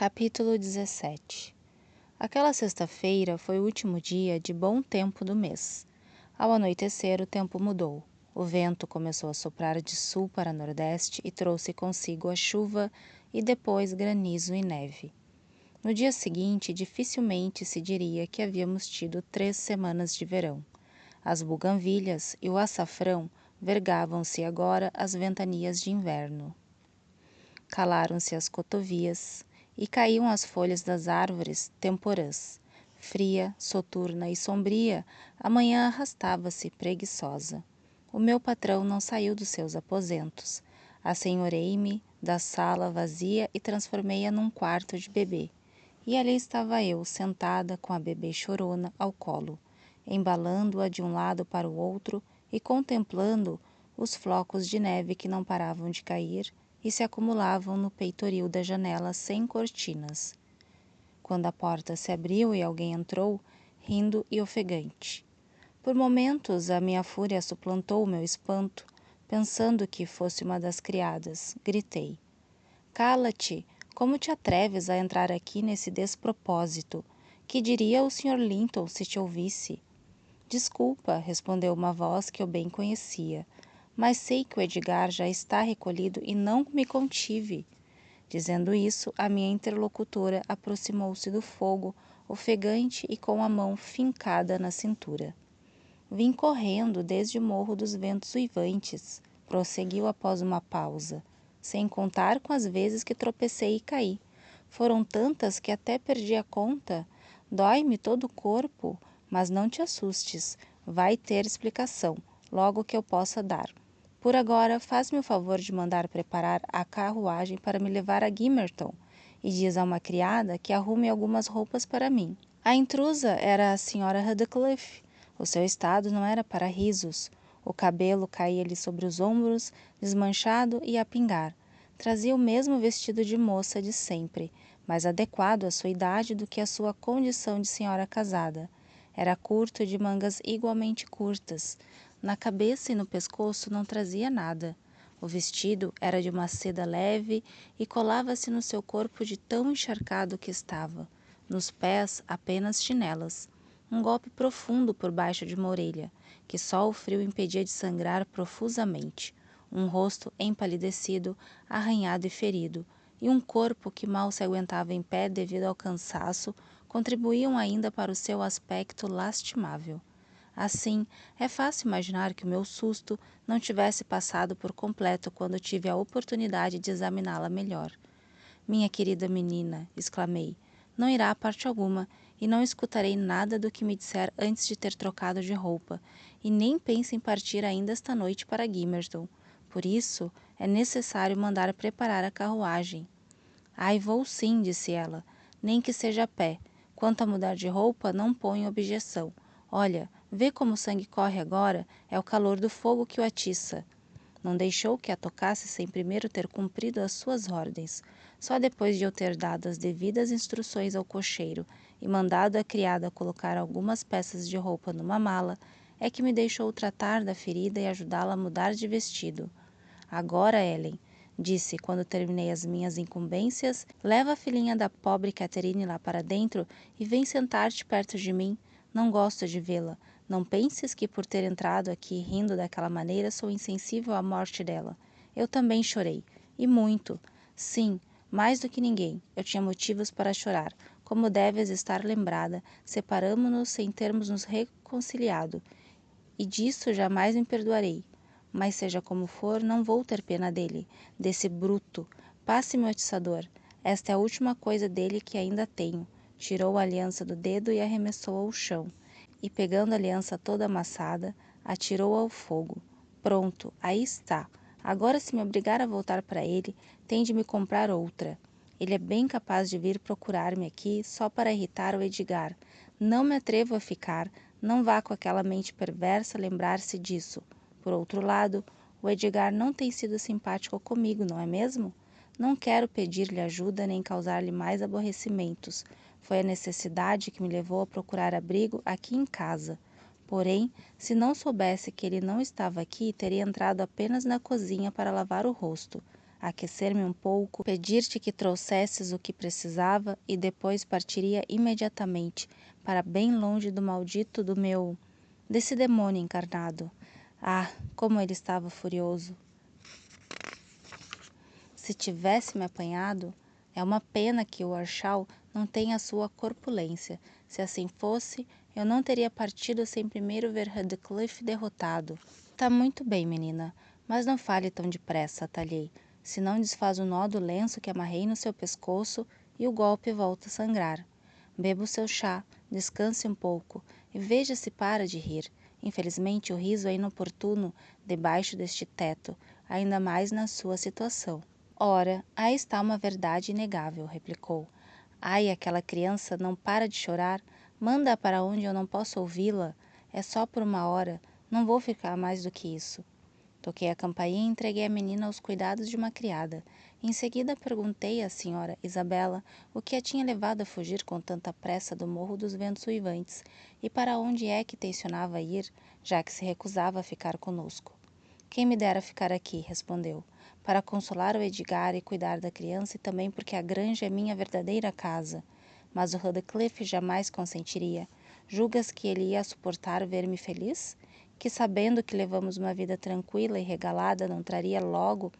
Capítulo 17. Aquela sexta-feira foi o último dia de bom tempo do mês. Ao anoitecer, o tempo mudou. O vento começou a soprar de sul para nordeste e trouxe consigo a chuva e depois granizo e neve. No dia seguinte, dificilmente se diria que havíamos tido 3 semanas de verão. As buganvílias e o açafrão vergavam-se agora às ventanias de inverno. Calaram-se as cotovias e caíam as folhas das árvores temporãs. Fria, soturna e sombria, a manhã arrastava-se preguiçosa. O meu patrão não saiu dos seus aposentos. Assenhorei-me da sala vazia e transformei-a num quarto de bebê. E ali estava eu, sentada com a bebê chorona ao colo, embalando-a de um lado para o outro e contemplando os flocos de neve que não paravam de cair e se acumulavam no peitoril da janela sem cortinas. Quando a porta se abriu e alguém entrou, rindo e ofegante. Por momentos a minha fúria suplantou o meu espanto, pensando que fosse uma das criadas. Gritei: "Cala-te! Como te atreves a entrar aqui nesse despropósito? Que diria o Sr. Linton se te ouvisse?" "Desculpa", respondeu uma voz que eu bem conhecia, "mas sei que o Edgar já está recolhido e não me contive." Dizendo isso, a minha interlocutora aproximou-se do fogo, ofegante e com a mão fincada na cintura. "Vim correndo desde o Morro dos Ventos Uivantes", prosseguiu após uma pausa, "sem contar com as vezes que tropecei e caí. Foram tantas que até perdi a conta. Dói-me todo o corpo, mas não te assustes, vai ter explicação, logo que eu possa dar. Por agora, faz-me o favor de mandar preparar a carruagem para me levar a Gimmerton e diz a uma criada que arrume algumas roupas para mim." A intrusa era a Sra. Radcliffe. O seu estado não era para risos. O cabelo caía-lhe sobre os ombros, desmanchado e a pingar. Trazia o mesmo vestido de moça de sempre, mais adequado à sua idade do que à sua condição de senhora casada. Era curto e de mangas igualmente curtas. Na cabeça e no pescoço não trazia nada. O vestido era de uma seda leve e colava-se no seu corpo de tão encharcado que estava. Nos pés, apenas chinelas. Um golpe profundo por baixo de uma orelha, que só o frio impedia de sangrar profusamente. Um rosto empalidecido, arranhado e ferido, e um corpo que mal se aguentava em pé devido ao cansaço, contribuíam ainda para o seu aspecto lastimável. Assim, é fácil imaginar que o meu susto não tivesse passado por completo quando tive a oportunidade de examiná-la melhor. "Minha querida menina", exclamei, "não irá a parte alguma, e não escutarei nada do que me disser antes de ter trocado de roupa, e nem pense em partir ainda esta noite para Gimmerton. Por isso, é necessário mandar preparar a carruagem." "Ai, vou sim", disse ela, "nem que seja a pé. Quanto a mudar de roupa, não ponho objeção. Olha, vê como o sangue corre agora, é o calor do fogo que o atiça." Não deixou que a tocasse sem primeiro ter cumprido as suas ordens. Só depois de eu ter dado as devidas instruções ao cocheiro e mandado a criada colocar algumas peças de roupa numa mala, é que me deixou tratar da ferida e ajudá-la a mudar de vestido. "Agora, Ellen", disse quando terminei as minhas incumbências, "leva a filhinha da pobre Catherine lá para dentro e vem sentar-te perto de mim. Não gosto de vê-la. Não penses que por ter entrado aqui rindo daquela maneira sou insensível à morte dela. Eu também chorei. E muito. Sim, mais do que ninguém. Eu tinha motivos para chorar. Como deves estar lembrada, separamo-nos sem termos nos reconciliado. E disso jamais me perdoarei. Mas seja como for, não vou ter pena dele, desse bruto. Passe-me o atiçador. Esta é a última coisa dele que ainda tenho." Tirou a aliança do dedo e arremessou ao chão. E pegando a aliança toda amassada, atirou-a ao fogo. "Pronto, aí está. Agora, se me obrigar a voltar para ele, tem de me comprar outra. Ele é bem capaz de vir procurar-me aqui só para irritar o Edgar. Não me atrevo a ficar, não vá com aquela mente perversa lembrar-se disso. Por outro lado, o Edgar não tem sido simpático comigo, não é mesmo? Não quero pedir-lhe ajuda nem causar-lhe mais aborrecimentos. Foi a necessidade que me levou a procurar abrigo aqui em casa. Porém, se não soubesse que ele não estava aqui, teria entrado apenas na cozinha para lavar o rosto. aquecer-me um pouco, pedir-te que trouxesses o que precisava e depois partiria imediatamente para bem longe do maldito desse demônio encarnado. Ah, como ele estava furioso! Se tivesse me apanhado, é uma pena que o Arshal não tenha a sua corpulência. Se assim fosse, eu não teria partido sem primeiro ver Radcliffe derrotado. Tá muito bem, menina, mas não fale tão depressa, atalhei. Senão desfaz o nó do lenço que amarrei no seu pescoço e o golpe volta a sangrar. Beba o seu chá, descanse um pouco e veja se para de rir. Infelizmente o riso é inoportuno debaixo deste teto, ainda mais na sua situação. Ora, aí está uma verdade inegável, replicou. Ai, aquela criança não para de chorar, manda-a para onde eu não posso ouvi-la. É só por uma hora, não vou ficar mais do que isso. Toquei a campainha e entreguei a menina aos cuidados de uma criada. Em seguida perguntei à senhora Isabela o que a tinha levado a fugir com tanta pressa do Morro dos Ventos Uivantes e para onde é que tencionava ir, já que se recusava a ficar conosco. Quem me dera ficar aqui, respondeu, para consolar o Edgar e cuidar da criança e também porque a granja é minha verdadeira casa. Mas o Radcliffe jamais consentiria. Julgas que ele ia suportar ver-me feliz? Que sabendo que levamos uma vida tranquila e regalada não traria logo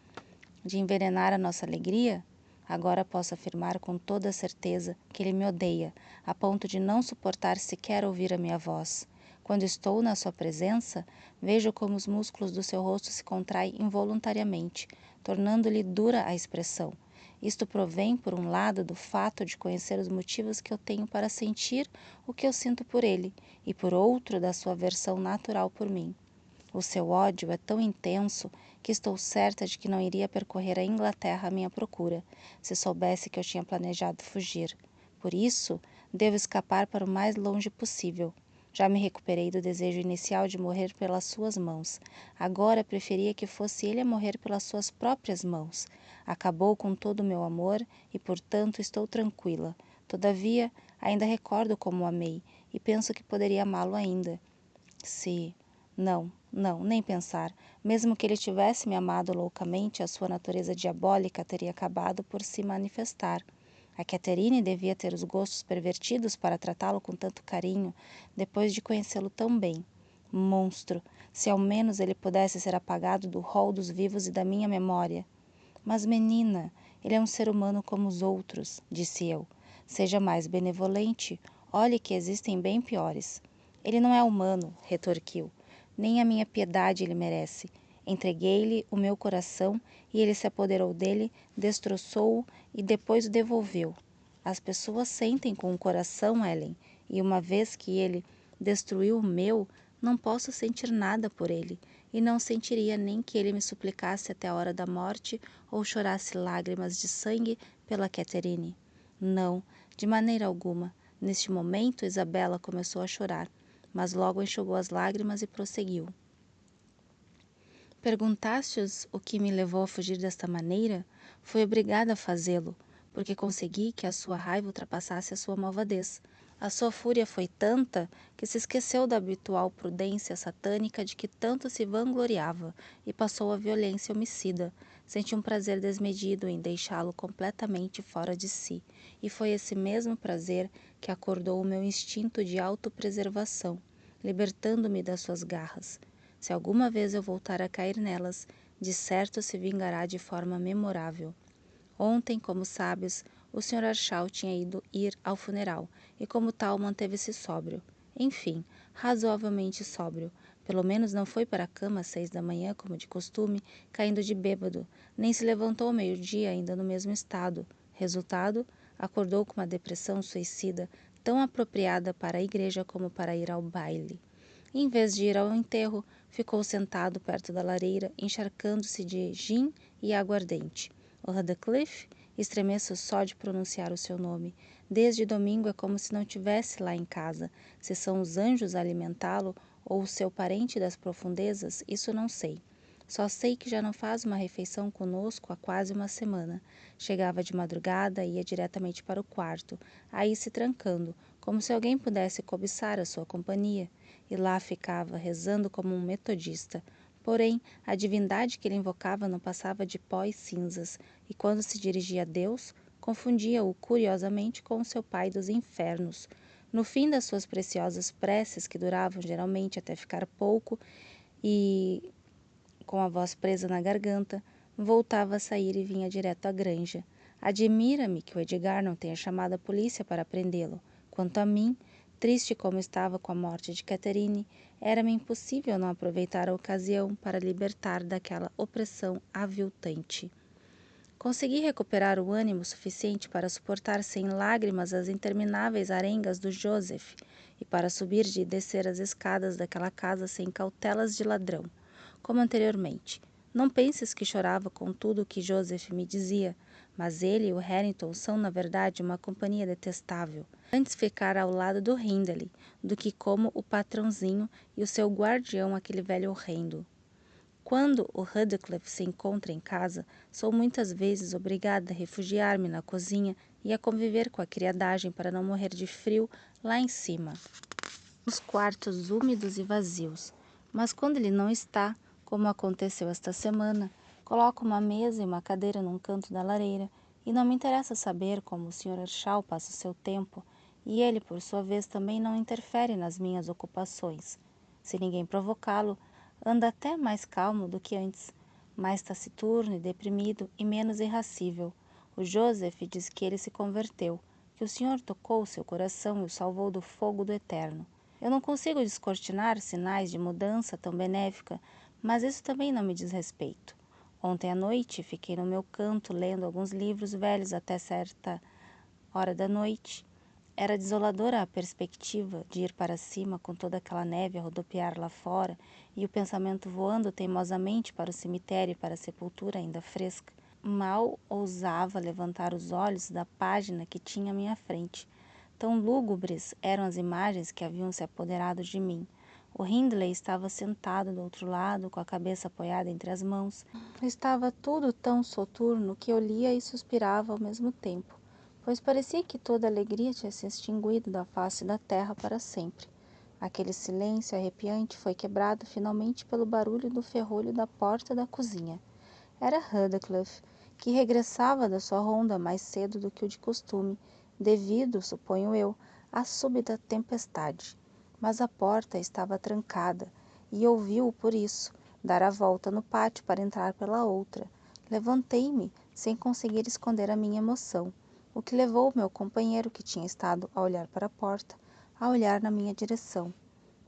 de envenenar a nossa alegria? Agora posso afirmar com toda certeza que ele me odeia, a ponto de não suportar sequer ouvir a minha voz. Quando estou na sua presença, vejo como os músculos do seu rosto se contraem involuntariamente, tornando-lhe dura a expressão. Isto provém, por um lado, do fato de conhecer os motivos que eu tenho para sentir o que eu sinto por ele, e por outro, da sua aversão natural por mim. O seu ódio é tão intenso que estou certa de que não iria percorrer a Inglaterra à minha procura, se soubesse que eu tinha planejado fugir. Por isso, devo escapar para o mais longe possível. Já me recuperei do desejo inicial de morrer pelas suas mãos. Agora preferia que fosse ele a morrer pelas suas próprias mãos. Acabou com todo o meu amor e, portanto, estou tranquila. Todavia, ainda recordo como o amei e penso que poderia amá-lo ainda. Se... Não, nem pensar. Mesmo que ele tivesse me amado loucamente, a sua natureza diabólica teria acabado por se manifestar. A Catherine devia ter os gostos pervertidos para tratá-lo com tanto carinho, depois de conhecê-lo tão bem. Monstro! Se ao menos ele pudesse ser apagado do rol dos vivos e da minha memória. Mas, menina, ele é um ser humano como os outros, disse eu. Seja mais benevolente. Olhe que existem bem piores. Ele não é humano, retorquiu. Nem a minha piedade ele merece. Entreguei-lhe o meu coração e ele se apoderou dele, destroçou-o e depois o devolveu. As pessoas sentem com o coração, Ellen, e uma vez que ele destruiu o meu, não posso sentir nada por ele, e não sentiria nem que ele me suplicasse até a hora da morte ou chorasse lágrimas de sangue pela Catherine. Não, de maneira alguma. Neste momento, Isabela começou a chorar, mas logo enxugou as lágrimas e prosseguiu. Perguntastes o que me levou a fugir desta maneira? Fui obrigada a fazê-lo, porque consegui que a sua raiva ultrapassasse a sua malvadez. A sua fúria foi tanta que se esqueceu da habitual prudência satânica de que tanto se vangloriava e passou à violência homicida. Senti um prazer desmedido em deixá-lo completamente fora de si, e foi esse mesmo prazer que acordou o meu instinto de autopreservação, libertando-me das suas garras. Se alguma vez eu voltar a cair nelas, de certo se vingará de forma memorável. Ontem, como sabes, o Sr. Arshal tinha ido ir ao funeral e, como tal, manteve-se sóbrio. Enfim, razoavelmente sóbrio. Pelo menos não foi para a cama às 6 da manhã, como de costume, caindo de bêbado, nem se levantou ao meio-dia ainda no mesmo estado. Resultado, acordou com uma depressão suicida tão apropriada para a igreja como para ir ao baile. Em vez de ir ao enterro, ficou sentado perto da lareira, encharcando-se de gin e aguardente. O Radcliffe? Estremeço só de pronunciar o seu nome. Desde domingo é como se não tivesse lá em casa. Se são os anjos a alimentá-lo ou o seu parente das profundezas, isso não sei. Só sei que já não faz uma refeição conosco há quase uma semana. Chegava de madrugada e ia diretamente para o quarto, aí se trancando, como se alguém pudesse cobiçar a sua companhia. E lá ficava, rezando como um metodista. Porém, a divindade que ele invocava não passava de pó e cinzas, e quando se dirigia a Deus, confundia-o curiosamente com o seu pai dos infernos. No fim das suas preciosas preces, que duravam geralmente até ficar pouco, e com a voz presa na garganta, voltava a sair e vinha direto à granja. Admira-me que o Edgar não tenha chamado a polícia para prendê-lo. Quanto a mim, triste como estava com a morte de Catherine, era-me impossível não aproveitar a ocasião para libertar daquela opressão aviltante. Consegui recuperar o ânimo suficiente para suportar sem lágrimas as intermináveis arengas do Joseph e para subir e descer as escadas daquela casa sem cautelas de ladrão, como anteriormente. Não penses que chorava com tudo o que Joseph me dizia, mas ele e o Harrington são, na verdade, uma companhia detestável. Antes ficar ao lado do Hindley do que como o patrãozinho e o seu guardião, aquele velho horrendo. Quando o Radcliffe se encontra em casa, sou muitas vezes obrigada a refugiar-me na cozinha e a conviver com a criadagem para não morrer de frio lá em cima, nos quartos úmidos e vazios. Mas quando ele não está, como aconteceu esta semana, coloco uma mesa e uma cadeira num canto da lareira e não me interessa saber como o Sr. Earnshaw passa o seu tempo, e ele, por sua vez, também não interfere nas minhas ocupações. Se ninguém provocá-lo, anda até mais calmo do que antes, mais taciturno e deprimido e menos irascível. O Joseph diz que ele se converteu, que o Senhor tocou seu coração e o salvou do fogo do eterno. Eu não consigo descortinar sinais de mudança tão benéfica, mas isso também não me diz respeito. Ontem à noite fiquei no meu canto lendo alguns livros velhos até certa hora da noite. Era desoladora a perspectiva de ir para cima com toda aquela neve a rodopiar lá fora e o pensamento voando teimosamente para o cemitério e para a sepultura ainda fresca. Mal ousava levantar os olhos da página que tinha à minha frente. Tão lúgubres eram as imagens que haviam se apoderado de mim. O Hindley estava sentado do outro lado, com a cabeça apoiada entre as mãos. Estava tudo tão soturno que eu lia e suspirava ao mesmo tempo, pois parecia que toda a alegria tinha se extinguido da face da terra para sempre. Aquele silêncio arrepiante foi quebrado finalmente pelo barulho do ferrolho da porta da cozinha. Era Radcliffe, que regressava da sua ronda mais cedo do que o de costume, devido, suponho eu, à súbita tempestade. Mas a porta estava trancada, e ouvi-o, por isso, dar a volta no pátio para entrar pela outra. Levantei-me, sem conseguir esconder a minha emoção, o que levou o meu companheiro, que tinha estado a olhar para a porta, a olhar na minha direção.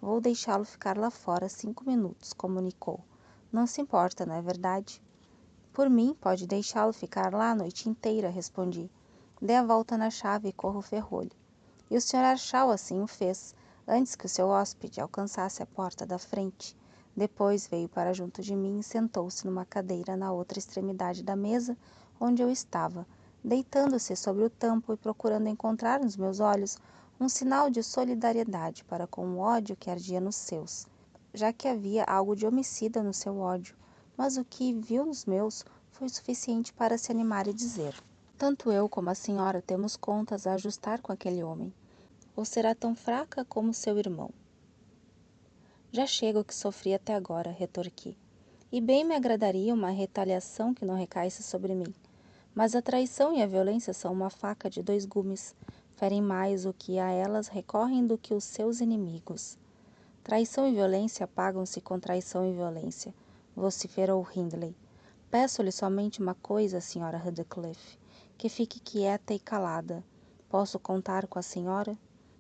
Vou deixá-lo ficar lá fora 5 minutos, comunicou. Não se importa, não é verdade? Por mim, pode deixá-lo ficar lá a noite inteira, respondi. Dê a volta na chave e corra o ferrolho. E o Sr. Earnshaw assim o fez, antes que o seu hóspede alcançasse a porta da frente. Depois veio para junto de mim e sentou-se numa cadeira na outra extremidade da mesa, onde eu estava, deitando-se sobre o tampo e procurando encontrar nos meus olhos um sinal de solidariedade para com o ódio que ardia nos seus, já que havia algo de homicida no seu ódio. Mas o que viu nos meus foi suficiente para se animar e dizer: tanto eu como a senhora temos contas a ajustar com aquele homem. Ou será tão fraca como seu irmão? Já chega o que sofri até agora, retorqui. E bem me agradaria uma retaliação que não recaísse sobre mim. Mas a traição e a violência são uma faca de 2 gumes. Ferem mais o que a elas recorrem do que os seus inimigos. Traição e violência pagam-se com traição e violência, vociferou Hindley. Peço-lhe somente uma coisa, Sra. Radcliffe, que fique quieta e calada. Posso contar com a senhora?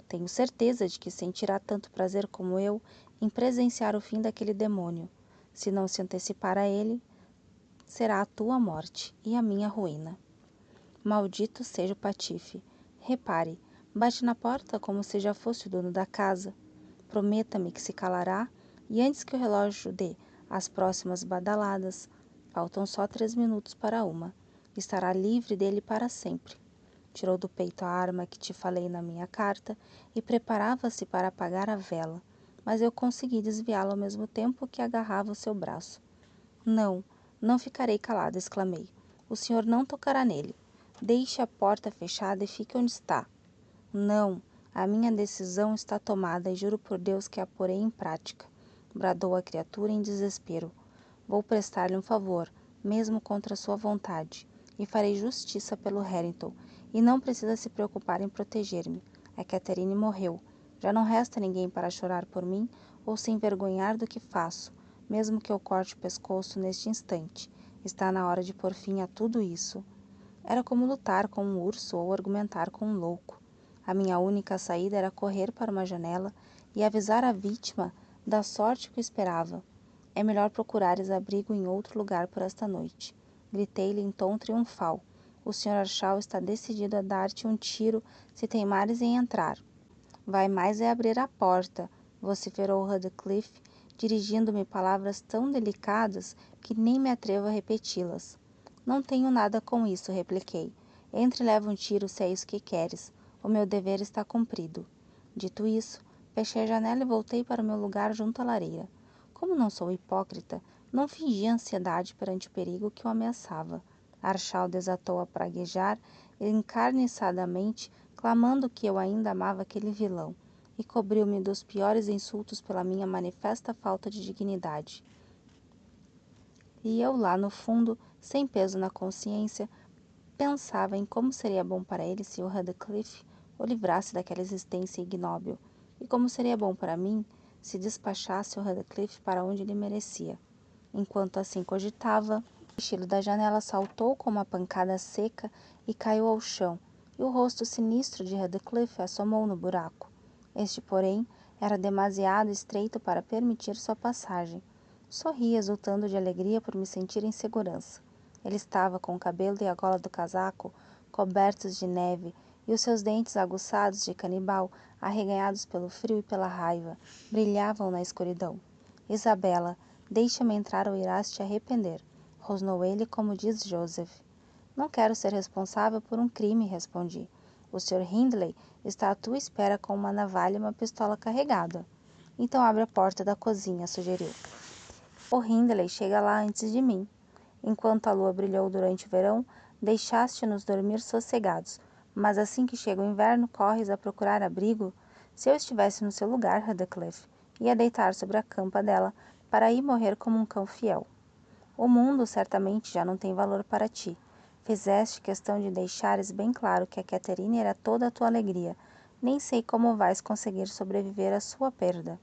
Tenho certeza de que sentirá tanto prazer como eu em presenciar o fim daquele demônio. Se não se antecipar a ele, será a tua morte e a minha ruína. Maldito seja o patife. Repare, bate na porta como se já fosse o dono da casa. Prometa-me que se calará, e antes que o relógio dê as próximas badaladas, faltam só 3 minutos para 1, estará livre dele para sempre. Tirou do peito a arma que te falei na minha carta e preparava-se para apagar a vela, mas eu consegui desviá-la ao mesmo tempo que agarrava o seu braço. Não, não ficarei calada, exclamei. O senhor não tocará nele. Deixe a porta fechada e fique onde está. Não, a minha decisão está tomada e juro por Deus que a porei em prática, bradou a criatura em desespero. Vou prestar-lhe um favor, mesmo contra sua vontade, e farei justiça pelo Harrington, e não precisa se preocupar em proteger-me. A Catherine morreu. Já não resta ninguém para chorar por mim ou se envergonhar do que faço, mesmo que eu corte o pescoço neste instante. Está na hora de pôr fim a tudo isso. Era como lutar com um urso ou argumentar com um louco. A minha única saída era correr para uma janela e avisar a vítima da sorte que o esperava. É melhor procurares abrigo em outro lugar por esta noite. Gritei-lhe em tom triunfal. O Sr. Arshall está decidido a dar-te um tiro se teimares em entrar. Vai mais é abrir a porta, vociferou Radcliffe, dirigindo-me palavras tão delicadas que nem me atrevo a repeti-las. Não tenho nada com isso, repliquei. Entre e leva um tiro se é isso que queres. O meu dever está cumprido. Dito isso, fechei a janela e voltei para o meu lugar junto à lareira. Como não sou hipócrita, não fingi ansiedade perante o perigo que o ameaçava. Arshall desatou a praguejar encarniçadamente, clamando que eu ainda amava aquele vilão, e cobriu-me dos piores insultos pela minha manifesta falta de dignidade. E eu lá no fundo, sem peso na consciência, pensava em como seria bom para ele se o Radcliffe o livrasse daquela existência ignóbil, e como seria bom para mim se despachasse o Radcliffe para onde ele merecia. Enquanto assim cogitava, o estilo da janela saltou com uma pancada seca e caiu ao chão, e o rosto sinistro de Radcliffe assomou no buraco. Este, porém, era demasiado estreito para permitir sua passagem. Sorri, exultando de alegria por me sentir em segurança. Ele estava com o cabelo e a gola do casaco cobertos de neve, e os seus dentes aguçados de canibal, arreganhados pelo frio e pela raiva, brilhavam na escuridão. Isabela, deixa-me entrar ou irás te arrepender, rosnou ele como diz Joseph. Não quero ser responsável por um crime, respondi. O Sr. Hindley está à tua espera com uma navalha e uma pistola carregada. Então abre a porta da cozinha, sugeriu. O Hindley chega lá antes de mim. Enquanto a lua brilhou durante o verão, deixaste-nos dormir sossegados, mas assim que chega o inverno, corres a procurar abrigo? Se eu estivesse no seu lugar, Radcliffe, ia deitar sobre a campa dela, para aí morrer como um cão fiel. O mundo certamente já não tem valor para ti. Fizeste questão de deixares bem claro que a Catherine era toda a tua alegria. Nem sei como vais conseguir sobreviver à sua perda.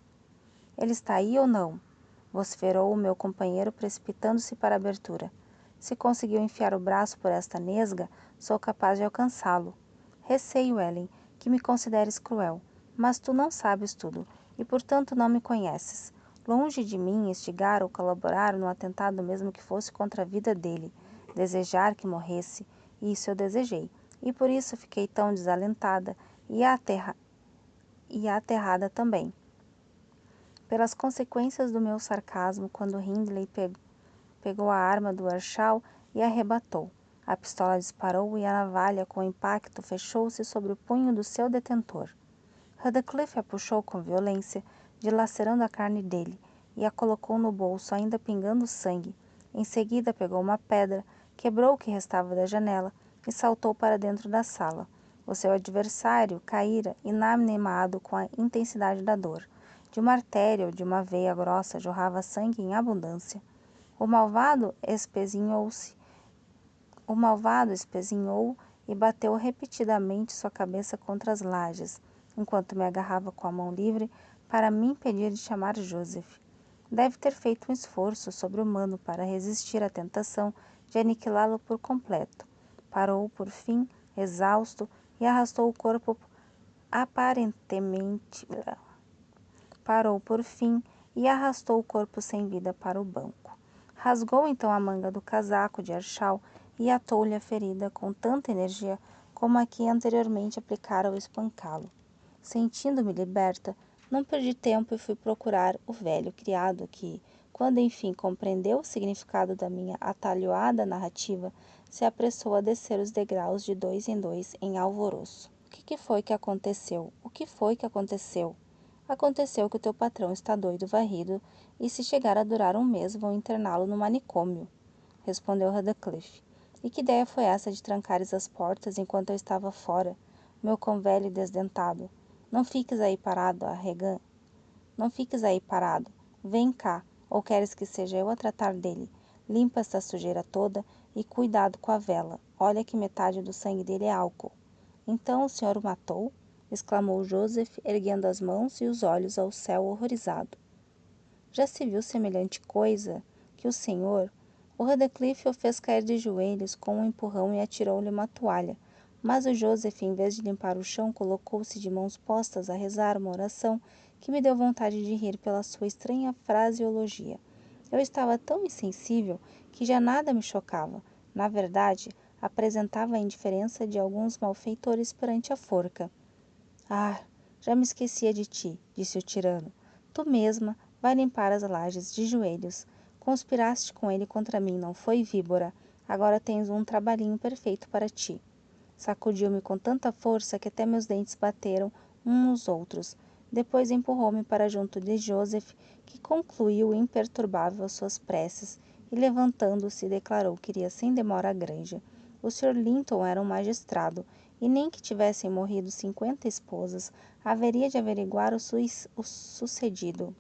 Ele está aí ou não? Vociferou o meu companheiro, precipitando-se para a abertura. Se conseguiu enfiar o braço por esta nesga, sou capaz de alcançá-lo. Receio, Ellen, que me consideres cruel, mas tu não sabes tudo, e portanto não me conheces. Longe de mim instigar ou colaborar no atentado mesmo que fosse contra a vida dele, desejar que morresse, e isso eu desejei, e por isso fiquei tão desalentada e aterrada também. Pelas consequências do meu sarcasmo quando Hindley pegou a arma do Arshall e arrebatou. A pistola disparou e a navalha, com impacto, fechou-se sobre o punho do seu detentor. Radcliffe a puxou com violência, dilacerando a carne dele, e a colocou no bolso, ainda pingando sangue. Em seguida pegou uma pedra, quebrou o que restava da janela e saltou para dentro da sala. O seu adversário caíra inanimado com a intensidade da dor. De uma artéria ou de uma veia grossa jorrava sangue em abundância. O malvado espezinhou e bateu repetidamente sua cabeça contra as lajes, enquanto me agarrava com a mão livre para me impedir de chamar Joseph. Deve ter feito um esforço sobre-humano para resistir à tentação de aniquilá-lo por completo. Parou, por fim, exausto, e arrastou o corpo aparentemente... Parou, por fim, e arrastou o corpo sem vida para o banco. Rasgou então a manga do casaco de Arshall e atou-lhe a ferida com tanta energia como a que anteriormente aplicara ao espancá-lo. Sentindo-me liberta, não perdi tempo e fui procurar o velho criado que, quando enfim compreendeu o significado da minha atalhoada narrativa, se apressou a descer os degraus de dois em alvoroço. O que foi que aconteceu? O que foi que aconteceu? Aconteceu que o teu patrão está doido varrido e se chegar a durar um mês vão interná-lo no manicômio, respondeu Radcliffe. E que ideia foi essa de trancares as portas enquanto eu estava fora, meu cão velho e desdentado? Não fiques aí parado, Regan. Não fiques aí parado. Vem cá. Ou queres que seja eu a tratar dele? Limpa esta sujeira toda e cuidado com a vela. Olha que metade do sangue dele é álcool. Então o senhor o matou? Exclamou Joseph, erguendo as mãos e os olhos ao céu horrorizado. Já se viu semelhante coisa que o senhor? O Radcliffe o fez cair de joelhos com um empurrão e atirou-lhe uma toalha. Mas o Joseph, em vez de limpar o chão, colocou-se de mãos postas a rezar uma oração que me deu vontade de rir pela sua estranha fraseologia. Eu estava tão insensível que já nada me chocava. Na verdade, apresentava a indiferença de alguns malfeitores perante a forca. Ah, já me esquecia de ti, disse o tirano. Tu mesma vai limpar as lajes de joelhos. Conspiraste com ele contra mim, não foi, víbora? Agora tens um trabalhinho perfeito para ti. Sacudiu-me com tanta força que até meus dentes bateram uns nos outros. Depois empurrou-me para junto de Joseph, que concluiu imperturbável as suas preces, e levantando-se declarou que iria sem demora à granja. O Sr. Linton era um magistrado, e nem que tivessem morrido 50 esposas, haveria de averiguar o sucedido.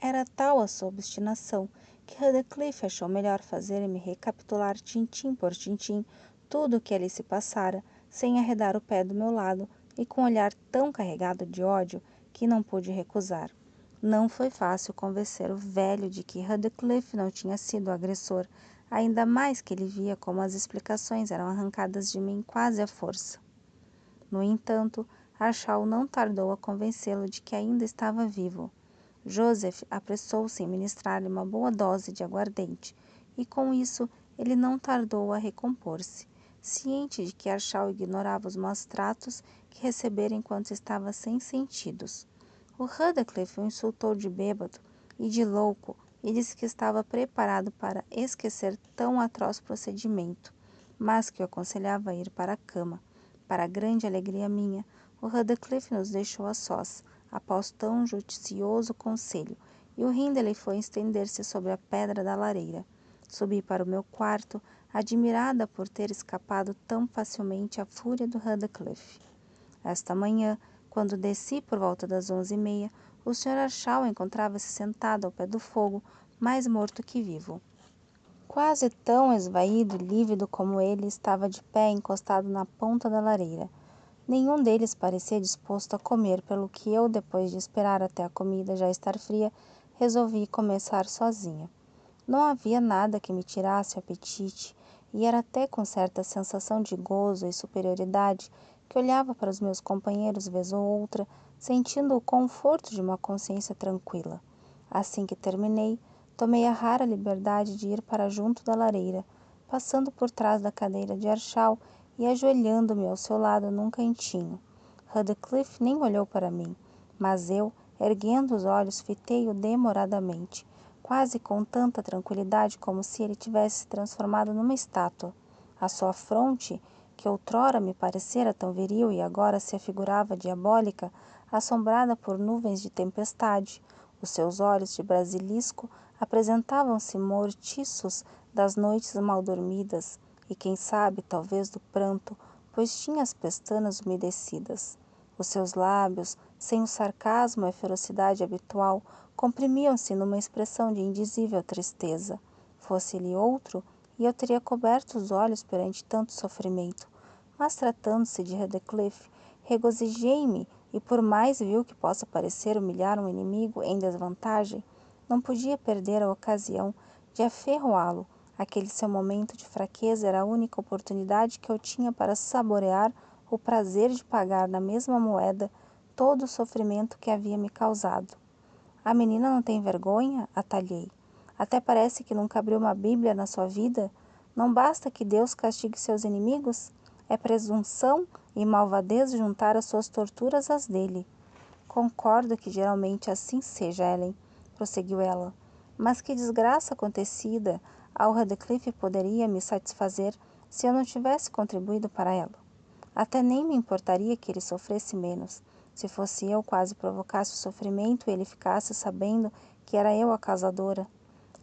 Era tal a sua obstinação que Radcliffe achou melhor fazer-me recapitular tintim por tintim tudo o que ali se passara, sem arredar o pé do meu lado e com um olhar tão carregado de ódio que não pude recusar. Não foi fácil convencer o velho de que Radcliffe não tinha sido o agressor, ainda mais que ele via como as explicações eram arrancadas de mim quase à força. No entanto, Archal não tardou a convencê-lo de que ainda estava vivo. Joseph apressou-se em ministrar-lhe uma boa dose de aguardente, e com isso ele não tardou a recompor-se, ciente de que Archal ignorava os maus tratos que recebera enquanto estava sem sentidos. O Radcliffe o insultou de bêbado e de louco e disse que estava preparado para esquecer tão atroz procedimento, mas que o aconselhava a ir para a cama. Para a grande alegria minha, o Radcliffe nos deixou a sós, após tão judicioso conselho, e o Hindley foi estender-se sobre a pedra da lareira. Subi para o meu quarto, admirada por ter escapado tão facilmente à fúria do Radcliffe. Esta manhã, quando desci por volta das 11h30, o Sr. Archal encontrava-se sentado ao pé do fogo, mais morto que vivo. Quase tão esvaído e lívido como ele, estava de pé encostado na ponta da lareira. Nenhum deles parecia disposto a comer, pelo que eu, depois de esperar até a comida já estar fria, resolvi começar sozinha. Não havia nada que me tirasse o apetite, e era até com certa sensação de gozo e superioridade que olhava para os meus companheiros vez ou outra, sentindo o conforto de uma consciência tranquila. Assim que terminei, tomei a rara liberdade de ir para junto da lareira, passando por trás da cadeira de Archal e ajoelhando-me ao seu lado num cantinho. Radcliffe nem olhou para mim, mas eu, erguendo os olhos, fitei-o demoradamente, quase com tanta tranquilidade como se ele tivesse se transformado numa estátua. A sua fronte, que outrora me parecera tão viril e agora se afigurava diabólica, assombrada por nuvens de tempestade. Os seus olhos de basilisco apresentavam-se mortiços das noites mal dormidas, e quem sabe, talvez do pranto, pois tinha as pestanas umedecidas. Os seus lábios, sem o sarcasmo e a ferocidade habitual, comprimiam-se numa expressão de indizível tristeza. Fosse ele outro, e eu teria coberto os olhos perante tanto sofrimento. Mas tratando-se de Radcliffe, regozijei-me, e por mais vil que possa parecer humilhar um inimigo em desvantagem, não podia perder a ocasião de aferroá-lo. Aquele seu momento de fraqueza era a única oportunidade que eu tinha para saborear o prazer de pagar na mesma moeda todo o sofrimento que havia me causado. A menina não tem vergonha? Atalhei. Até parece que nunca abriu uma Bíblia na sua vida. Não basta que Deus castigue seus inimigos? É presunção e malvadez juntar as suas torturas às dele. Concordo que geralmente assim seja, Ellen, prosseguiu ela. Mas que desgraça acontecida ao Radcliffe poderia me satisfazer se eu não tivesse contribuído para ela. Até nem me importaria que ele sofresse menos. Se fosse eu quase provocasse o sofrimento e ele ficasse sabendo que era eu a causadora.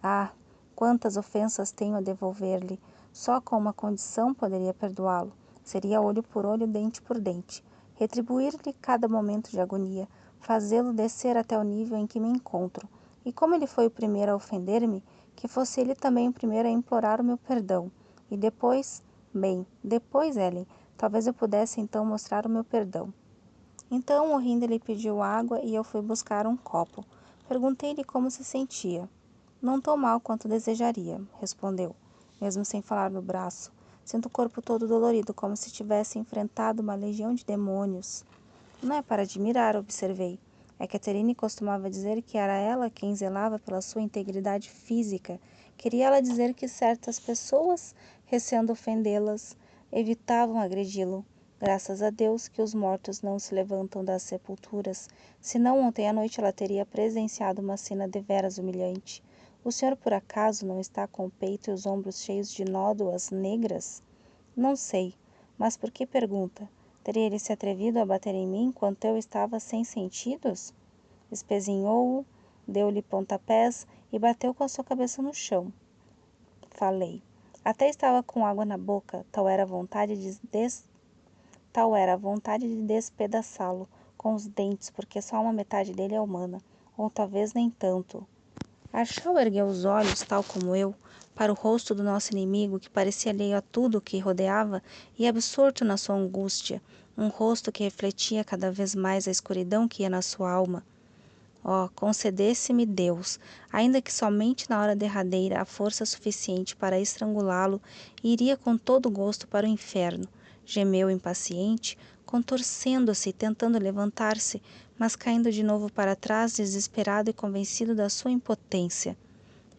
Ah, quantas ofensas tenho a devolver-lhe. Só com uma condição poderia perdoá-lo. Seria olho por olho, dente por dente. Retribuir-lhe cada momento de agonia, fazê-lo descer até o nível em que me encontro, E como ele foi o primeiro a ofender-me, que fosse ele também o primeiro a implorar o meu perdão. E depois, bem, depois, Ellen, talvez eu pudesse então mostrar o meu perdão. Então, o rindo, ele pediu água e eu fui buscar um copo. Perguntei-lhe como se sentia. Não tão mal quanto desejaria, respondeu, mesmo sem falar no braço. Sinto o corpo todo dolorido, como se tivesse enfrentado uma legião de demônios. Não é para admirar, observei. É que Catherine costumava dizer que era ela quem zelava pela sua integridade física. Queria ela dizer que certas pessoas, receando ofendê-las, evitavam agredi-lo. Graças a Deus que os mortos não se levantam das sepulturas, senão ontem à noite ela teria presenciado uma cena deveras humilhante. O senhor, por acaso, não está com o peito e os ombros cheios de nódoas negras? Não sei, mas por que pergunta? Teria ele se atrevido a bater em mim enquanto eu estava sem sentidos? Espezinhou-o, deu-lhe pontapés e bateu com a sua cabeça no chão. Falei. Até estava com água na boca, tal era a vontade de despedaçá-lo com os dentes, porque só uma metade dele é humana, ou talvez nem tanto. Arshal ergueu os olhos, tal como eu, para o rosto do nosso inimigo, que parecia alheio a tudo o que rodeava e absorto na sua angústia, um rosto que refletia cada vez mais a escuridão que ia na sua alma. Oh, concedesse-me Deus, ainda que somente na hora derradeira, a força suficiente para estrangulá-lo, e iria com todo gosto para o inferno. Gemeu impaciente, contorcendo-se e tentando levantar-se, mas caindo de novo para trás, desesperado e convencido da sua impotência.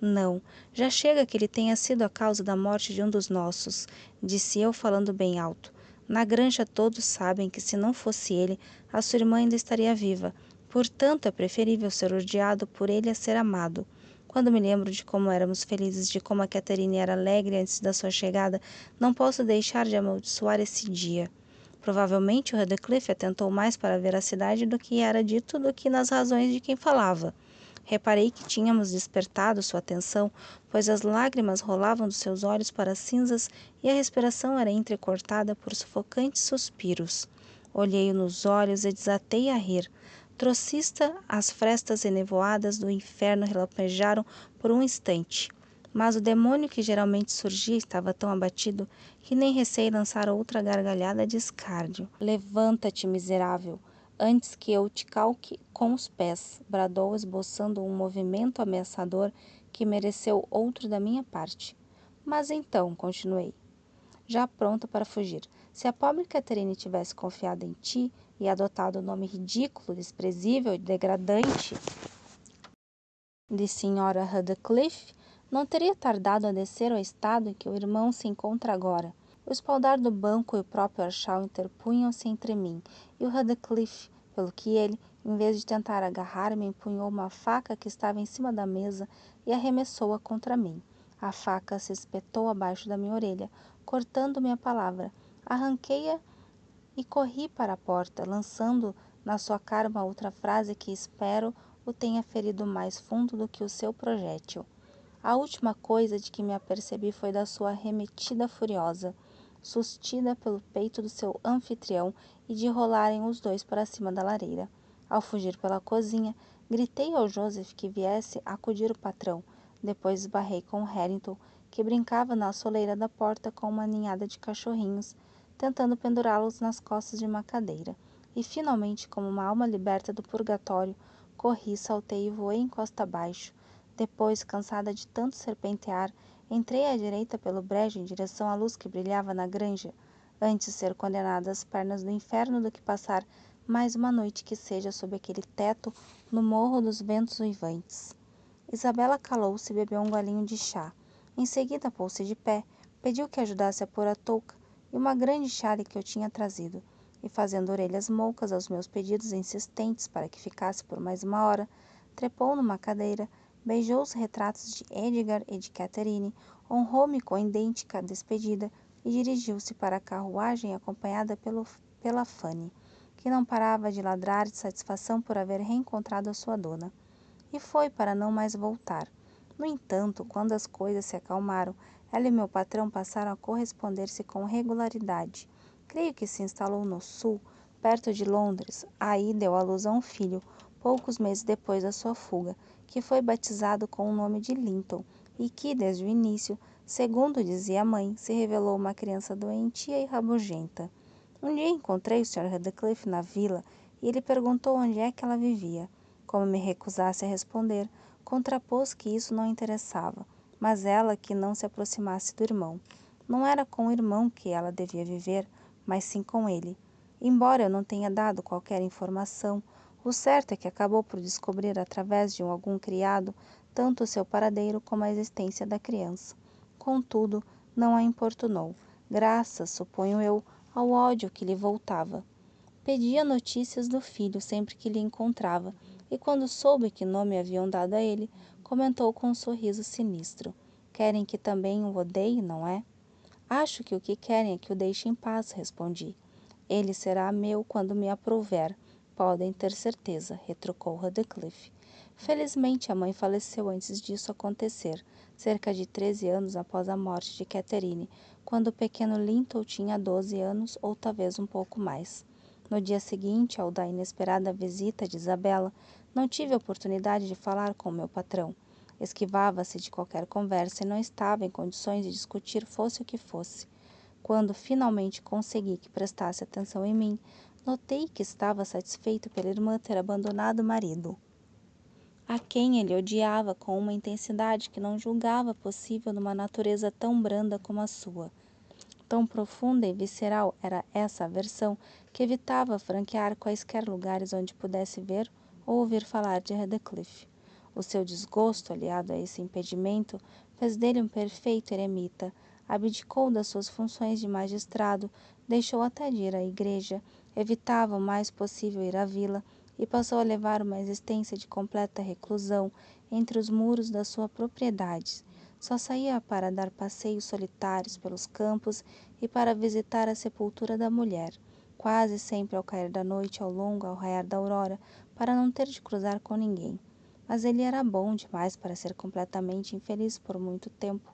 Não, já chega que ele tenha sido a causa da morte de um dos nossos, disse eu falando bem alto. Na granja todos sabem que se não fosse ele, a sua irmã ainda estaria viva. Portanto, é preferível ser odiado por ele a ser amado. Quando me lembro de como éramos felizes, de como a Catherine era alegre antes da sua chegada, não posso deixar de amaldiçoar esse dia. Provavelmente o Radcliffe atentou mais para a veracidade do que era dito do que nas razões de quem falava. Reparei que tínhamos despertado sua atenção, pois as lágrimas rolavam dos seus olhos para as cinzas e a respiração era entrecortada por sufocantes suspiros. Olhei-o nos olhos e desatei a rir. Trocista, as frestas enevoadas do inferno relampejaram por um instante. Mas o demônio que geralmente surgia estava tão abatido que nem receei lançar outra gargalhada de escárnio. Levanta-te, miserável, antes que eu te calque com os pés, bradou, esboçando um movimento ameaçador que mereceu outro da minha parte. Mas então, continuei, já pronta para fugir, se a pobre Catherine tivesse confiado em ti e adotado o nome ridículo, desprezível e degradante de Sra. Radcliffe, não teria tardado a descer ao estado em que o irmão se encontra agora. O espaldar do banco e o próprio Arshal interpunham-se entre mim e o Radcliffe, pelo que ele, em vez de tentar agarrar-me, empunhou uma faca que estava em cima da mesa e arremessou-a contra mim. A faca se espetou abaixo da minha orelha, cortando-me a palavra. Arranquei-a e corri para a porta, lançando na sua cara uma outra frase que espero o tenha ferido mais fundo do que o seu projétil. A última coisa de que me apercebi foi da sua arremetida furiosa, sustida pelo peito do seu anfitrião e de rolarem os dois para cima da lareira. Ao fugir pela cozinha, gritei ao Joseph que viesse acudir o patrão. Depois esbarrei com Harrington, que brincava na soleira da porta com uma ninhada de cachorrinhos, tentando pendurá-los nas costas de uma cadeira. E finalmente, como uma alma liberta do purgatório, corri, saltei e voei em costa abaixo. Depois, cansada de tanto serpentear, entrei à direita pelo brejo em direção à luz que brilhava na granja, antes ser condenada às pernas do inferno do que passar mais uma noite que seja sob aquele teto no morro dos ventos uivantes. Isabela calou-se e bebeu um golinho de chá. Em seguida pôs-se de pé, pediu que ajudasse a pôr a touca e uma grande xale que eu tinha trazido, e fazendo orelhas moucas aos meus pedidos insistentes para que ficasse por mais uma hora, trepou numa cadeira, beijou os retratos de Edgar e de Catherine, honrou-me com idêntica despedida e dirigiu-se para a carruagem acompanhada pela Fanny, que não parava de ladrar de satisfação por haver reencontrado a sua dona. E foi para não mais voltar. No entanto, quando as coisas se acalmaram, ela e meu patrão passaram a corresponder-se com regularidade. Creio que se instalou no sul, perto de Londres. Aí deu à luz a um filho, poucos meses depois da sua fuga, que foi batizado com o nome de Linton e que, desde o início, segundo dizia a mãe, se revelou uma criança doentia e rabugenta. Um dia encontrei o Sr. Heathcliff na vila e ele perguntou onde é que ela vivia. Como me recusasse a responder, contrapôs que isso não interessava, mas ela que não se aproximasse do irmão. Não era com o irmão que ela devia viver, mas sim com ele. Embora eu não tenha dado qualquer informação, o certo é que acabou por descobrir através de algum criado tanto o seu paradeiro como a existência da criança. Contudo, não a importunou, graças, suponho eu, ao ódio que lhe voltava. Pedia notícias do filho sempre que lhe encontrava, e quando soube que nome haviam dado a ele, comentou com um sorriso sinistro. Querem que também o odeie, não é? Acho que o que querem é que o deixe em paz, respondi. Ele será meu quando me aprouver. Podem ter certeza, retrucou Heathcliff. Felizmente a mãe faleceu antes disso acontecer, cerca de 13 anos após a morte de Catherine, quando o pequeno Linton tinha 12 anos ou talvez um pouco mais. No dia seguinte, ao da inesperada visita de Isabella, não tive a oportunidade de falar com meu patrão. Esquivava-se de qualquer conversa e não estava em condições de discutir fosse o que fosse. Quando finalmente consegui que prestasse atenção em mim, notei que estava satisfeito pela irmã ter abandonado o marido, a quem ele odiava com uma intensidade que não julgava possível numa natureza tão branda como a sua. Tão profunda e visceral era essa aversão que evitava franquear quaisquer lugares onde pudesse ver ou ouvir falar de Heathcliff. O seu desgosto, aliado a esse impedimento, fez dele um perfeito eremita. Abdicou das suas funções de magistrado, deixou até de ir à igreja, evitava o mais possível ir à vila e passou a levar uma existência de completa reclusão entre os muros da sua propriedade. Só saía para dar passeios solitários pelos campos e para visitar a sepultura da mulher, quase sempre ao cair da noite ao raiar da aurora, para não ter de cruzar com ninguém. Mas ele era bom demais para ser completamente infeliz por muito tempo.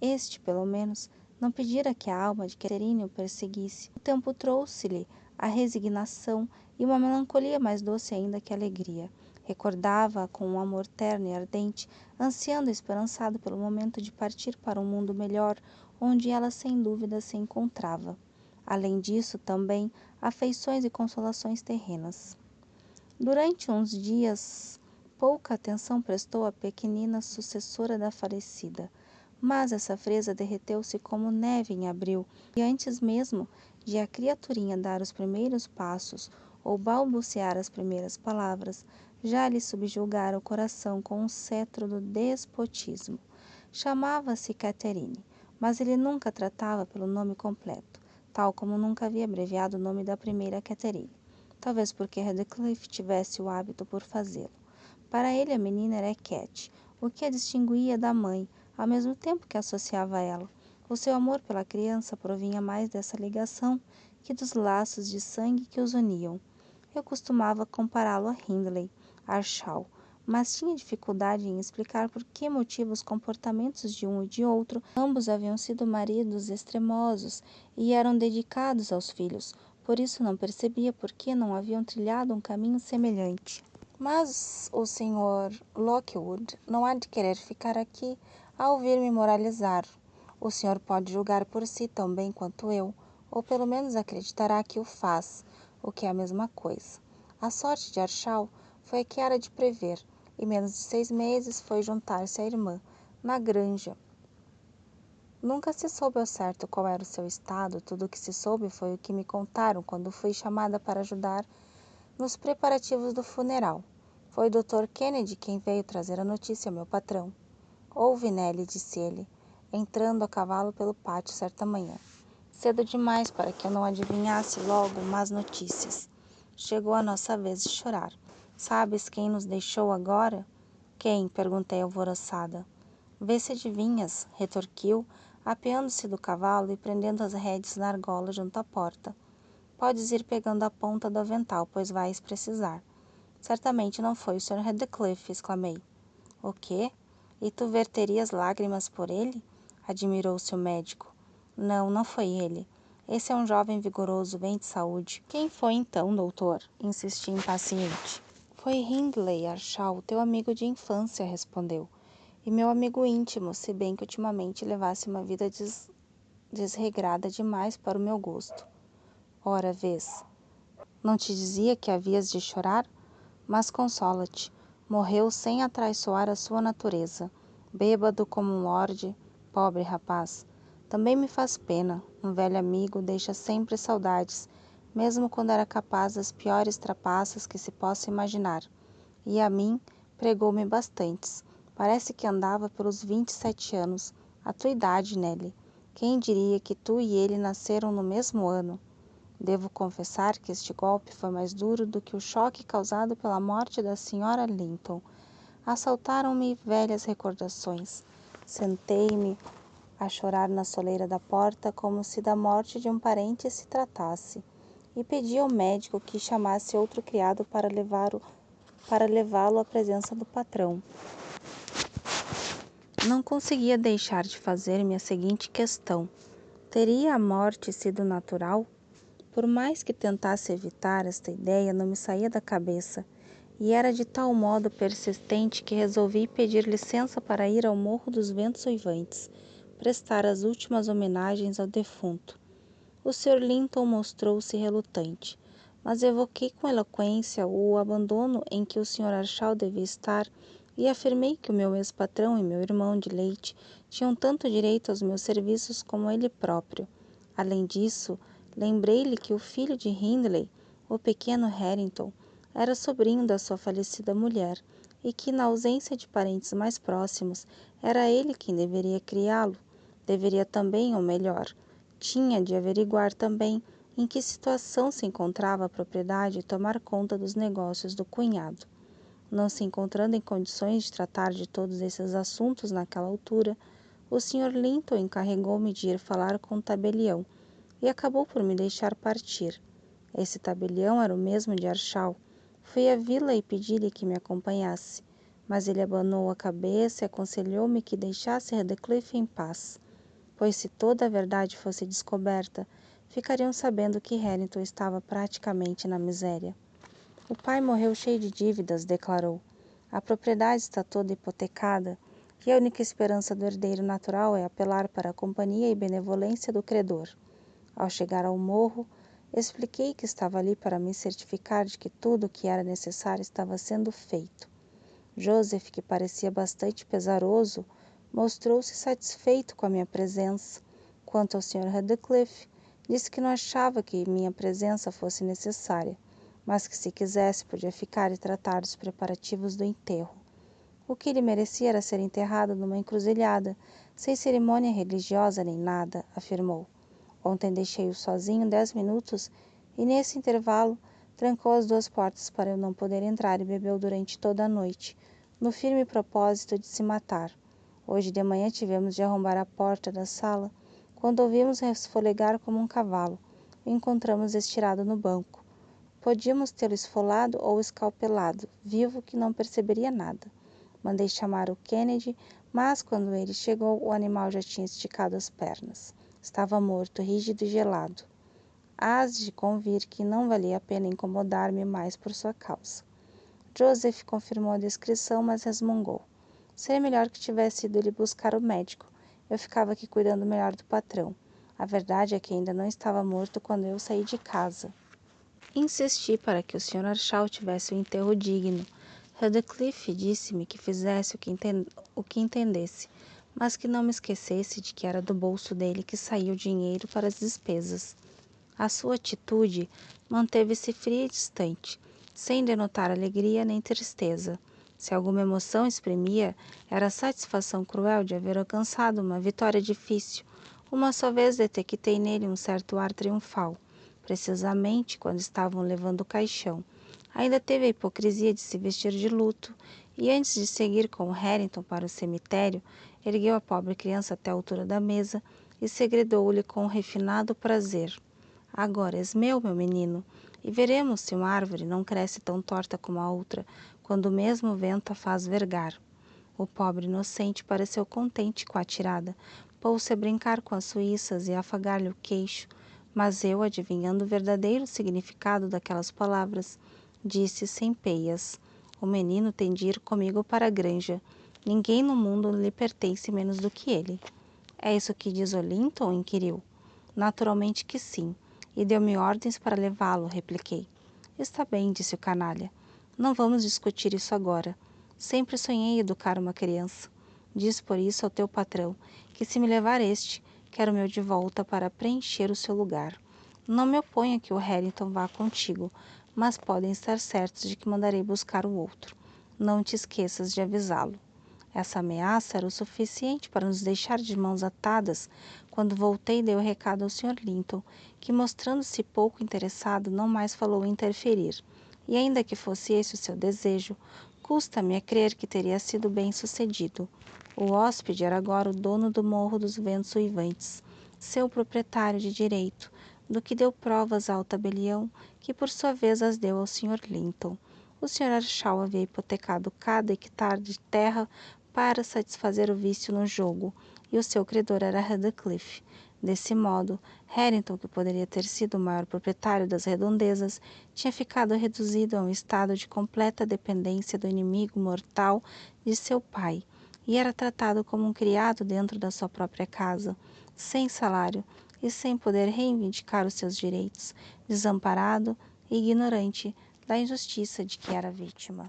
Este, pelo menos, não pedira que a alma de Catherine o perseguisse. O tempo trouxe-lhe a resignação e uma melancolia mais doce ainda que a alegria. Recordava-a com um amor terno e ardente, ansiando e esperançado pelo momento de partir para um mundo melhor, onde ela sem dúvida se encontrava. Além disso, também, afeições e consolações terrenas. Durante uns dias, pouca atenção prestou à pequenina sucessora da falecida, mas essa fresa derreteu-se como neve em abril, e antes mesmo de a criaturinha dar os primeiros passos ou balbuciar as primeiras palavras, já lhe subjugara o coração com o cetro do despotismo. Chamava-se Catherine, mas ele nunca tratava pelo nome completo, tal como nunca havia abreviado o nome da primeira Catherine. Talvez porque Heathcliff tivesse o hábito por fazê-lo. Para ele a menina era Cat, o que a distinguia da mãe, ao mesmo tempo que a associava a ela. O seu amor pela criança provinha mais dessa ligação que dos laços de sangue que os uniam. Eu costumava compará-lo a Hindley, Arshall, mas tinha dificuldade em explicar por que motivo os comportamentos de um e de outro. Ambos haviam sido maridos extremosos e eram dedicados aos filhos, por isso não percebia por que não haviam trilhado um caminho semelhante. Mas o Sr. Lockwood não há de querer ficar aqui a ouvir-me moralizar. O senhor pode julgar por si tão bem quanto eu, ou pelo menos acreditará que o faz, o que é a mesma coisa. A sorte de Arshall foi a que era de prever, e menos de 6 meses foi juntar-se à irmã, na granja. Nunca se soube ao certo qual era o seu estado, tudo o que se soube foi o que me contaram quando fui chamada para ajudar nos preparativos do funeral. Foi o Dr. Kennedy quem veio trazer a notícia ao meu patrão. Ouve, Nelly, disse ele, entrando a cavalo pelo pátio certa manhã. Cedo demais para que eu não adivinhasse logo más notícias. Chegou a nossa vez de chorar. Sabes quem nos deixou agora? Quem? Perguntei alvoroçada. Vê se adivinhas, retorquiu, apeando-se do cavalo e prendendo as rédeas na argola junto à porta. Podes ir pegando a ponta do avental, pois vais precisar. Certamente não foi o Sr. Heathcliff, exclamei. O quê? E tu verterias lágrimas por ele? Admirou-se o médico. Não, não foi ele. Esse é um jovem vigoroso, bem de saúde. Quem foi então, doutor? Insisti impaciente. Foi Hindley Arshall, teu amigo de infância, respondeu. E meu amigo íntimo, se bem que ultimamente levasse uma vida desregrada demais para o meu gosto. Ora, vês, não te dizia que havias de chorar? Mas consola-te, morreu sem atraiçoar a sua natureza, bêbado como um lorde, pobre rapaz. Também me faz pena, um velho amigo deixa sempre saudades, mesmo quando era capaz das piores trapaças que se possa imaginar. E a mim, pregou-me bastantes. Parece que andava pelos 27 anos, a tua idade, Nelly. Quem diria que tu e ele nasceram no mesmo ano? Devo confessar que este golpe foi mais duro do que o choque causado pela morte da senhora Linton. Assaltaram-me velhas recordações. Sentei-me a chorar na soleira da porta como se da morte de um parente se tratasse, e pedi ao médico que chamasse outro criado para levá-lo à presença do patrão. Não conseguia deixar de fazer-me a seguinte questão: teria a morte sido natural? Por mais que tentasse evitar, esta ideia não me saía da cabeça, e era de tal modo persistente que resolvi pedir licença para ir ao Morro dos Ventos Uivantes, prestar as últimas homenagens ao defunto. O Sr. Linton mostrou-se relutante, mas evoquei com eloquência o abandono em que o Sr. Arshall devia estar e afirmei que o meu ex-patrão e meu irmão de leite tinham tanto direito aos meus serviços como ele próprio. Além disso, lembrei-lhe que o filho de Hindley, o pequeno Harrington, era sobrinho da sua falecida mulher e que, na ausência de parentes mais próximos, era ele quem deveria criá-lo. Deveria também, ou melhor, tinha de averiguar também em que situação se encontrava a propriedade e tomar conta dos negócios do cunhado. Não se encontrando em condições de tratar de todos esses assuntos naquela altura, o Sr. Linton encarregou-me de ir falar com o tabelião e acabou por me deixar partir. Esse tabelião era o mesmo de Arshall. Fui à vila e pedi-lhe que me acompanhasse, mas ele abanou a cabeça e aconselhou-me que deixasse Redcliffe em paz, pois se toda a verdade fosse descoberta, ficariam sabendo que Harrington estava praticamente na miséria. O pai morreu cheio de dívidas, declarou. A propriedade está toda hipotecada e a única esperança do herdeiro natural é apelar para a companhia e benevolência do credor. Ao chegar ao morro, expliquei que estava ali para me certificar de que tudo o que era necessário estava sendo feito. Joseph, que parecia bastante pesaroso, mostrou-se satisfeito com a minha presença. Quanto ao Sr. Redcliffe, disse que não achava que minha presença fosse necessária, mas que se quisesse podia ficar e tratar dos preparativos do enterro. O que ele merecia era ser enterrado numa encruzilhada, sem cerimônia religiosa nem nada, afirmou. Ontem deixei-o sozinho 10 minutos e, nesse intervalo, trancou as 2 portas para eu não poder entrar e bebeu durante toda a noite, no firme propósito de se matar. Hoje de manhã tivemos de arrombar a porta da sala, quando ouvimos resfolegar como um cavalo. O encontramos estirado no banco. Podíamos tê-lo esfolado ou escalpelado, vivo que não perceberia nada. Mandei chamar o Kennedy, mas quando ele chegou, o animal já tinha esticado as pernas. Estava morto, rígido e gelado. Hás de convir que não valia a pena incomodar-me mais por sua causa. Joseph confirmou a descrição, mas resmungou. Seria melhor que tivesse ido ele buscar o médico. Eu ficava aqui cuidando melhor do patrão. A verdade é que ainda não estava morto quando eu saí de casa. Insisti para que o Sr. Arshall tivesse um enterro digno. Redcliffe disse-me que fizesse o que entendesse, mas que não me esquecesse de que era do bolso dele que saía o dinheiro para as despesas. A sua atitude manteve-se fria e distante, sem denotar alegria nem tristeza. Se alguma emoção exprimia, era a satisfação cruel de haver alcançado uma vitória difícil. Uma só vez detectei nele um certo ar triunfal, precisamente quando estavam levando o caixão. Ainda teve a hipocrisia de se vestir de luto, e antes de seguir com o Harrington para o cemitério, ergueu a pobre criança até a altura da mesa e segredou-lhe com refinado prazer. Agora és meu menino, e veremos se uma árvore não cresce tão torta como a outra, quando o mesmo vento a faz vergar. O pobre inocente pareceu contente com a tirada, pôs-se a brincar com as suíças e a afagar-lhe o queixo, mas eu, adivinhando o verdadeiro significado daquelas palavras, disse sem peias: O menino tem de ir comigo para a granja. Ninguém no mundo lhe pertence menos do que ele. É isso que diz o Linton? Inquiriu. Naturalmente que sim, e deu-me ordens para levá-lo, repliquei. Está bem, disse o canalha. Não vamos discutir isso agora. Sempre sonhei educar uma criança. Diz por isso ao teu patrão que se me levar este, quero o meu de volta para preencher o seu lugar. Não me oponho a que o Harrington vá contigo, mas podem estar certos de que mandarei buscar o outro. Não te esqueças de avisá-lo. Essa ameaça era o suficiente para nos deixar de mãos atadas. Quando voltei, dei o recado ao Sr. Linton, que, mostrando-se pouco interessado, não mais falou em interferir. E ainda que fosse esse o seu desejo, custa-me a crer que teria sido bem sucedido. O hóspede era agora o dono do Morro dos Ventos Uivantes, seu proprietário de direito, do que deu provas ao tabelião, que por sua vez as deu ao Sr. Linton. O Sr. Arshall havia hipotecado cada hectare de terra para satisfazer o vício no jogo, e o seu credor era Radcliffe. Desse modo, Harrington, que poderia ter sido o maior proprietário das redondezas, tinha ficado reduzido a um estado de completa dependência do inimigo mortal de seu pai, e era tratado como um criado dentro da sua própria casa, sem salário e sem poder reivindicar os seus direitos, desamparado e ignorante da injustiça de que era vítima.